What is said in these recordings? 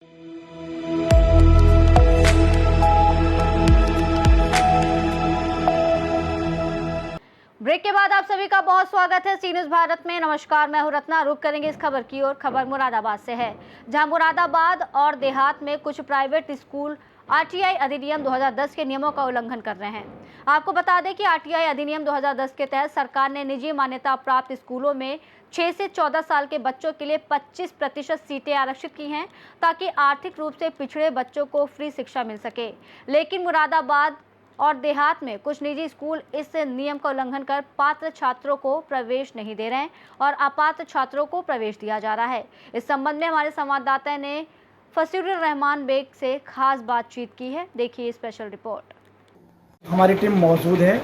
Break के बाद आप सभी का बहुत स्वागत है सी न्यूज़ भारत में। नमस्कार, मैं हूं रत्ना। रुक करेंगे इस खबर की ओर। खबर मुरादाबाद से है, जहां मुरादाबाद और देहात में कुछ प्राइवेट स्कूल आरटीआई अधिनियम 2010 के नियमों का उल्लंघन कर रहे हैं। आपको बता दें कि आरटीआई अधिनियम 2010 के तहत सरकार ने निजी मान्यता प्राप्त स्कूलों में 6 से 14 साल के बच्चों के लिए 25% सीटें आरक्षित की हैं, ताकि आर्थिक रूप से पिछड़े बच्चों को फ्री शिक्षा मिल सके। लेकिन मुरादाबाद और देहात में कुछ निजी स्कूल इस नियम का उल्लंघन कर पात्र छात्रों को प्रवेश नहीं दे रहे हैं और अपात्र छात्रों को प्रवेश दिया जा रहा है। इस संबंध में हमारे संवाददाता ने फसीरुर रहमान बेग से खास बातचीत की है। देखिए स्पेशल रिपोर्ट। हमारी टीम मौजूद है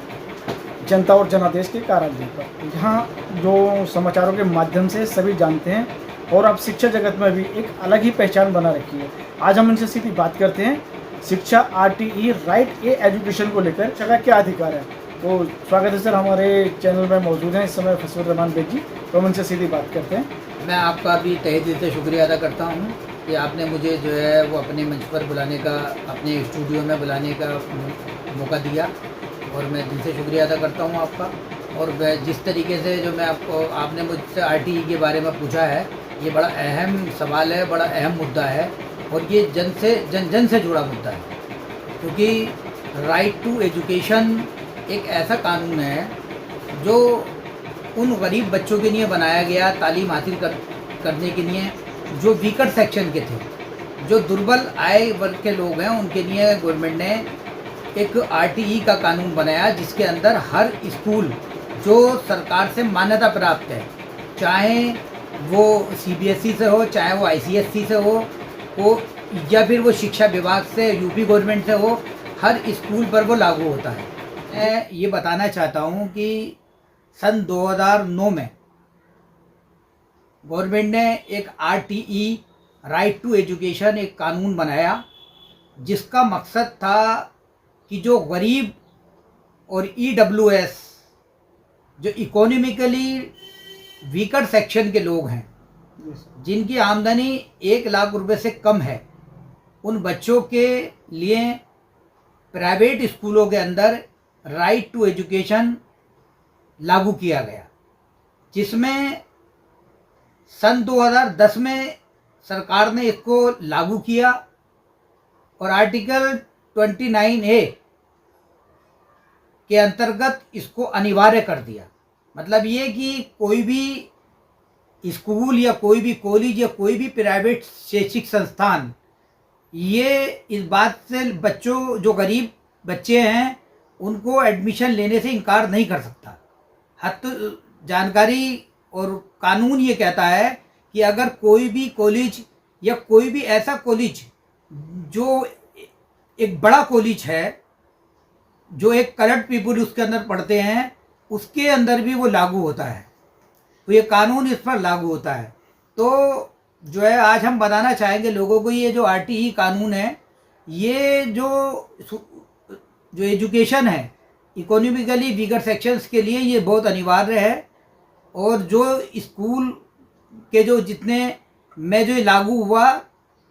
जनता और जनादेश के कार्यालय पर, जहाँ जो समाचारों के माध्यम से सभी जानते हैं और अब शिक्षा जगत में भी एक अलग ही पहचान बना रखी है। आज हम इनसे सीधी बात करते हैं शिक्षा आरटीई राइट ए एजुकेशन को लेकर शिक्षा का क्या अधिकार है। तो स्वागत है सर, हमारे चैनल में मौजूद हैं इस समय फसीरुर रहमान बेग जी। तो हम इनसे सीधी बात करते हैं। मैं आपका भी तहे दिल से शुक्रिया अदा करता हूँ कि आपने मुझे जो है वो अपने मंच पर बुलाने का, अपने स्टूडियो में बुलाने का मौका दिया और मैं दिल से शुक्रिया अदा करता हूँ आपका। और जिस तरीके से जो मैं आपने मुझसे आरटीई के बारे में पूछा है, ये बड़ा अहम सवाल है, बड़ा अहम मुद्दा है और ये जन से जुड़ा मुद्दा है, क्योंकि राइट टू एजुकेशन एक ऐसा कानून है जो उन गरीब बच्चों के लिए बनाया गया, तालीम हासिल करने के लिए, जो वीकर सेक्शन के थे, जो दुर्बल आय वर्ग के लोग हैं, उनके लिए गवर्नमेंट ने एक आरटीई का कानून बनाया, जिसके अंदर हर स्कूल जो सरकार से मान्यता प्राप्त है, चाहे वो सीबीएसई से हो, चाहे वो आईसीएसई से हो या फिर वो शिक्षा विभाग से, यूपी गवर्नमेंट से हो, हर स्कूल पर वो लागू होता है। मैं ये बताना चाहता हूँ कि सन 2009 में गवर्नमेंट ने एक आरटीई राइट टू एजुकेशन एक कानून बनाया, जिसका मकसद था कि जो गरीब और ईडब्ल्यूएस, जो इकोनॉमिकली वीकर सेक्शन के लोग हैं, जिनकी आमदनी 1 लाख रुपए से कम है, उन बच्चों के लिए प्राइवेट स्कूलों के अंदर राइट टू एजुकेशन लागू किया गया, जिसमें सन 2010 में सरकार ने इसको लागू किया और आर्टिकल 29A के अंतर्गत इसको अनिवार्य कर दिया। मतलब ये कि कोई भी स्कूल या कोई भी कॉलेज या कोई भी प्राइवेट शैक्षिक संस्थान ये इस बात से बच्चों, जो गरीब बच्चे हैं, उनको एडमिशन लेने से इनकार नहीं कर सकता। जानकारी और कानून ये कहता है कि अगर कोई भी कॉलेज या कोई भी ऐसा कॉलेज जो एक बड़ा कॉलेज है, जो एक कलर्ड पीपल उसके अंदर पढ़ते हैं, उसके अंदर भी वो लागू होता है, तो ये कानून इस पर लागू होता है। तो जो है आज हम बताना चाहेंगे लोगों को, ये जो आरटीई कानून है, ये जो एजुकेशन है इकोनॉमिकली वीकर सेक्शंस के लिए ये बहुत अनिवार्य है। और जो स्कूल के जो जितने में जो लागू हुआ,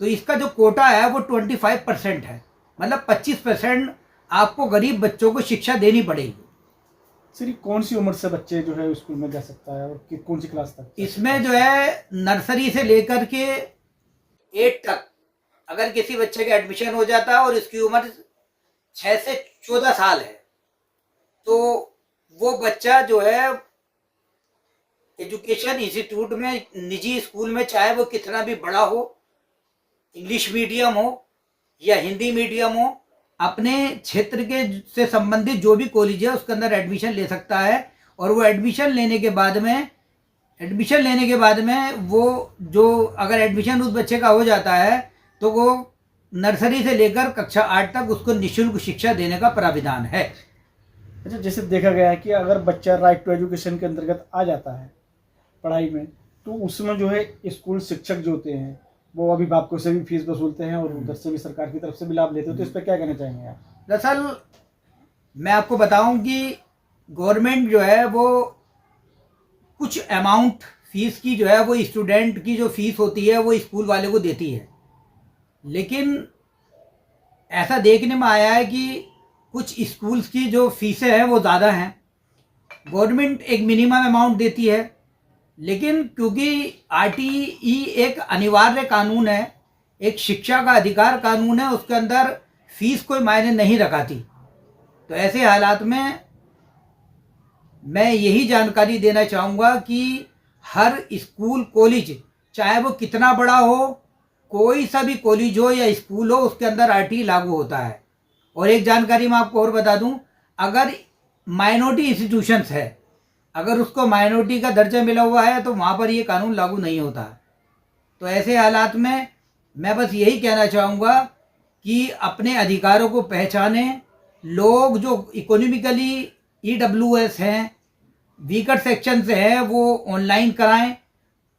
तो इसका जो कोटा है वो 25% है, मतलब 25% आपको गरीब बच्चों को शिक्षा देनी पड़ेगी। सर, कौन सी उम्र से बच्चे जो है स्कूल में जा सकता है और कौन सी क्लास तक? इसमें जो है नर्सरी से लेकर के 8 तक अगर किसी बच्चे का एडमिशन हो जाता है और इसकी उम्र 6 से 14 साल है, तो वो बच्चा जो है एजुकेशन इंस्टीट्यूट में, निजी स्कूल में, चाहे वो कितना भी बड़ा हो, इंग्लिश मीडियम हो या हिंदी मीडियम हो, अपने क्षेत्र के से संबंधित जो भी कॉलेज है उसके अंदर एडमिशन ले सकता है। और वो एडमिशन लेने के बाद में वो जो अगर एडमिशन उस बच्चे का हो जाता है, तो वो नर्सरी से लेकर कक्षा 8 तक उसको निःशुल्क शिक्षा देने का प्राविधान है। अच्छा, जैसे देखा गया है कि अगर बच्चा राइट टू एजुकेशन के अंतर्गत आ जाता है पढ़ाई में, तो उसमें जो है स्कूल शिक्षक जो होते हैं वो अभिभावकों से भी फीस वसूलते हैं और उधर से भी सरकार की तरफ से भी लाभ लेते हैं। तो इस पर क्या कहना चाहेंगे आप? दरअसल मैं आपको बताऊं कि गवर्नमेंट जो है वो कुछ अमाउंट फीस की जो है वो स्टूडेंट की जो फीस होती है वो स्कूल वाले को देती है, लेकिन ऐसा देखने में आया है कि कुछ स्कूल्स की जो फीसें हैं वो ज़्यादा हैं। गवर्नमेंट एक मिनिमम अमाउंट देती है, लेकिन क्योंकि आरटीई एक अनिवार्य कानून है, एक शिक्षा का अधिकार कानून है, उसके अंदर फीस कोई मायने नहीं रखाती। तो ऐसे हालात में मैं यही जानकारी देना चाहूँगा कि हर स्कूल कॉलेज, चाहे वो कितना बड़ा हो, कोई सा भी कॉलेज हो या स्कूल हो, उसके अंदर आरटीई लागू होता है। और एक जानकारी मैं आपको और बता दूं, अगर माइनॉरिटी इंस्टीट्यूशंस है, अगर उसको माइनॉरिटी का दर्जा मिला हुआ है तो वहाँ पर ये कानून लागू नहीं होता। तो ऐसे हालात में मैं बस यही कहना चाहूँगा कि अपने अधिकारों को पहचानें। लोग जो इकोनॉमिकली ईडब्ल्यूएस हैं, वीकर सेक्शन से हैं, वो ऑनलाइन कराएं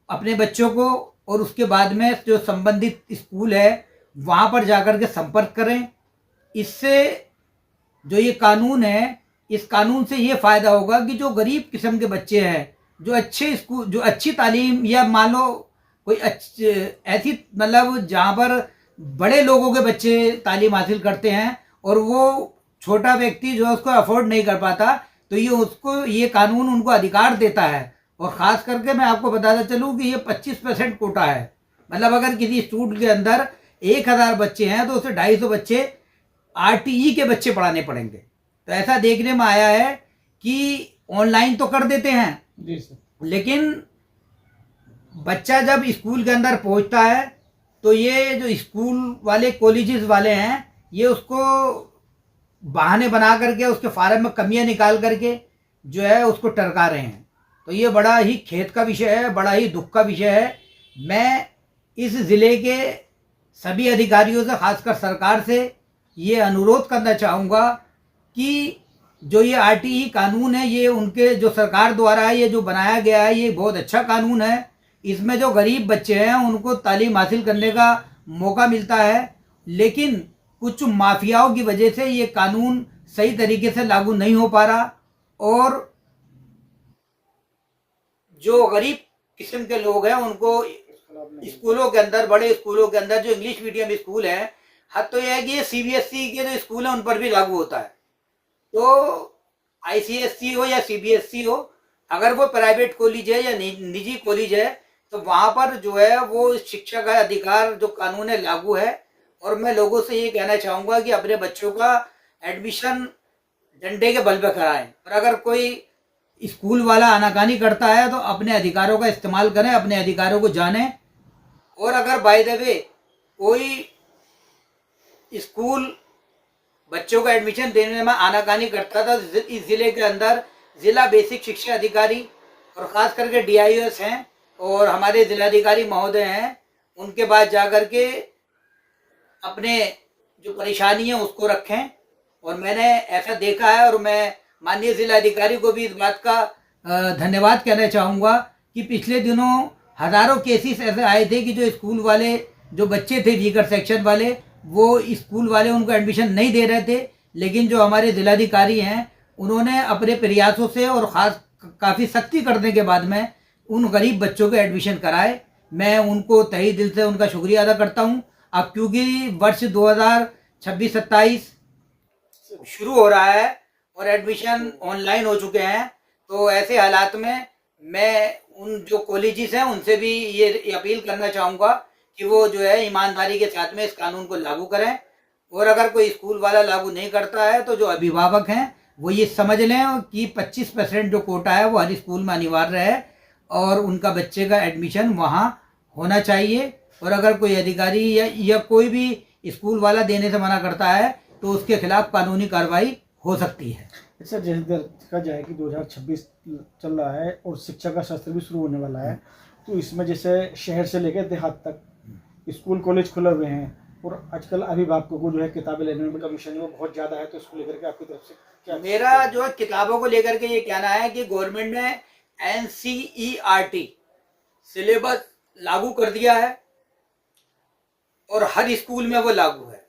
अपने बच्चों को, और उसके बाद में जो संबंधित स्कूल है वहाँ पर जाकर के संपर्क करें। इससे जो ये कानून है, इस कानून से ये फ़ायदा होगा कि जो गरीब किस्म के बच्चे हैं, जो अच्छे स्कूल, जो अच्छी तालीम, या मान लो कोई ऐसी मतलब जहाँ पर बड़े लोगों के बच्चे तालीम हासिल करते हैं और वो छोटा व्यक्ति जो उसको अफोर्ड नहीं कर पाता, तो ये उसको, ये कानून उनको अधिकार देता है। और ख़ास करके मैं आपको बताता चलूँ कि ये 25% कोटा है। मतलब अगर किसी स्कूल के अंदर 1000 बच्चे हैं तो उसे 250 बच्चे आरटीई के बच्चे पढ़ाने पड़ेंगे। तो ऐसा देखने में आया है कि ऑनलाइन तो कर देते हैं जी सर, लेकिन बच्चा जब स्कूल के अंदर पहुंचता है तो ये जो स्कूल वाले, कॉलेजेस वाले हैं, ये उसको बहाने बना करके, उसके फार्म में कमियां निकाल करके जो है उसको टरका रहे हैं। तो ये बड़ा ही खेद का विषय है, बड़ा ही दुख का विषय है। मैं इस ज़िले के सभी अधिकारियों से, खासकर सरकार से ये अनुरोध करना चाहूँगा कि जो ये आरटीई कानून है, ये उनके जो सरकार द्वारा ये जो बनाया गया है, ये बहुत अच्छा कानून है। इसमें जो गरीब बच्चे हैं उनको तालीम हासिल करने का मौका मिलता है, लेकिन कुछ माफियाओं की वजह से ये कानून सही तरीके से लागू नहीं हो पा रहा, और जो गरीब किस्म के लोग हैं उनको स्कूलों के अंदर, बड़े स्कूलों के अंदर जो इंग्लिश मीडियम स्कूल है, हद तो यह है कि ये सीबीएसई के जो स्कूल हैं उन पर भी लागू होता है। तो आईसीएसई हो या सीबीएसई हो, अगर वो प्राइवेट कॉलेज है या निजी कॉलेज है, तो वहाँ पर जो है वो शिक्षा का अधिकार जो कानून है लागू है। और मैं लोगों से ये कहना चाहूँगा कि अपने बच्चों का एडमिशन डंडे के बल पे कराएं। और अगर कोई स्कूल वाला आनाकानी करता है तो अपने अधिकारों का इस्तेमाल करें, अपने अधिकारों को जानें। और अगर बाय द वे कोई स्कूल बच्चों को एडमिशन देने में आनाकानी करता था, इस ज़िले के अंदर ज़िला बेसिक शिक्षा अधिकारी और ख़ास करके डीआईओएस हैं और हमारे ज़िलाधिकारी महोदय हैं, उनके पास जाकर के अपने जो परेशानी है उसको रखें। और मैंने ऐसा देखा है, और मैं माननीय ज़िलाधिकारी को भी इस बात का धन्यवाद कहना चाहूँगा कि पिछले दिनों हज़ारों केसेस ऐसे आए थे कि जो स्कूल वाले, जो बच्चे थे वीकर सेक्शन वाले, वो स्कूल वाले उनको एडमिशन नहीं दे रहे थे। लेकिन जो हमारे ज़िलाधिकारी हैं उन्होंने अपने प्रयासों से और ख़ास काफ़ी सख्ती करने के बाद में उन गरीब बच्चों को एडमिशन कराए। मैं उनको तहे दिल से उनका शुक्रिया अदा करता हूँ। अब क्योंकि वर्ष 2026-27 शुरू हो रहा है और एडमिशन ऑनलाइन हो चुके हैं, तो ऐसे हालात में मैं उन जो कॉलेजेस हैं उनसे भी ये अपील करना चाहूँगा कि वो जो है ईमानदारी के साथ में इस कानून को लागू करें। और अगर कोई स्कूल वाला लागू नहीं करता है तो जो अभिभावक हैं वो ये समझ लें कि 25% जो कोटा है वो हर स्कूल में अनिवार्य है और उनका बच्चे का एडमिशन वहाँ होना चाहिए। और अगर कोई अधिकारी या कोई भी स्कूल वाला देने से मना करता है तो उसके खिलाफ कानूनी कार्रवाई हो सकती है। सर, जैसे देखा जाए कि 2026 चल रहा है और शिक्षा का सत्र भी शुरू होने वाला है, तो इसमें जैसे शहर से लेकर देहात तक स्कूल कॉलेज खुले हुए हैं और आजकल अभिभावकों को जो है किताबें लेने में कमीशन वो बहुत ज़्यादा है, तो इसको लेकर के आपकी तरफ से क्या? मेरा जो है किताबों को लेकर के ये कहना है कि गवर्नमेंट ने एनसीईआरटी सिलेबस लागू कर दिया है और हर स्कूल में वो लागू है।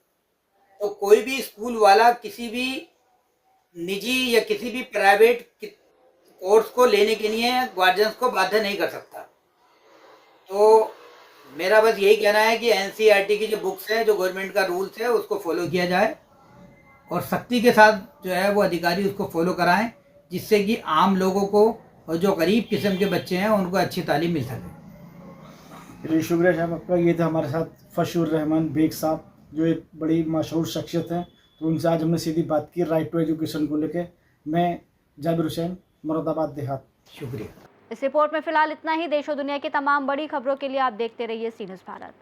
तो कोई भी स्कूल वाला किसी भी निजी या किसी भी प्राइवेट कोर्स को लेने के लिए गार्जियंस को बाध्य नहीं कर सकता। तो मेरा बस यही कहना है कि एनसीईआरटी की जो बुक्स है, जो गवर्नमेंट का रूल्स है, उसको फॉलो किया जाए और सख्ती के साथ जो है वो अधिकारी उसको फॉलो कराएं, जिससे कि आम लोगों को और जो गरीब किस्म के बच्चे हैं उनको अच्छी तालीम मिल सके। चलिए शुक्रिया साहब आपका। ये था हमारे साथ फशुर रहमान बेग साहब, जो एक बड़ी मशहूर शख्सियत हैं। तो उनसे आज हमने सीधी बात की राइट टू एजुकेशन को लेके। मैं जाबिर हुसैन, मुरादाबाद देहात। शुक्रिया। इस रिपोर्ट में फिलहाल इतना ही। देश और दुनिया की तमाम बड़ी खबरों के लिए आप देखते रहिए सी न्यूज़ भारत।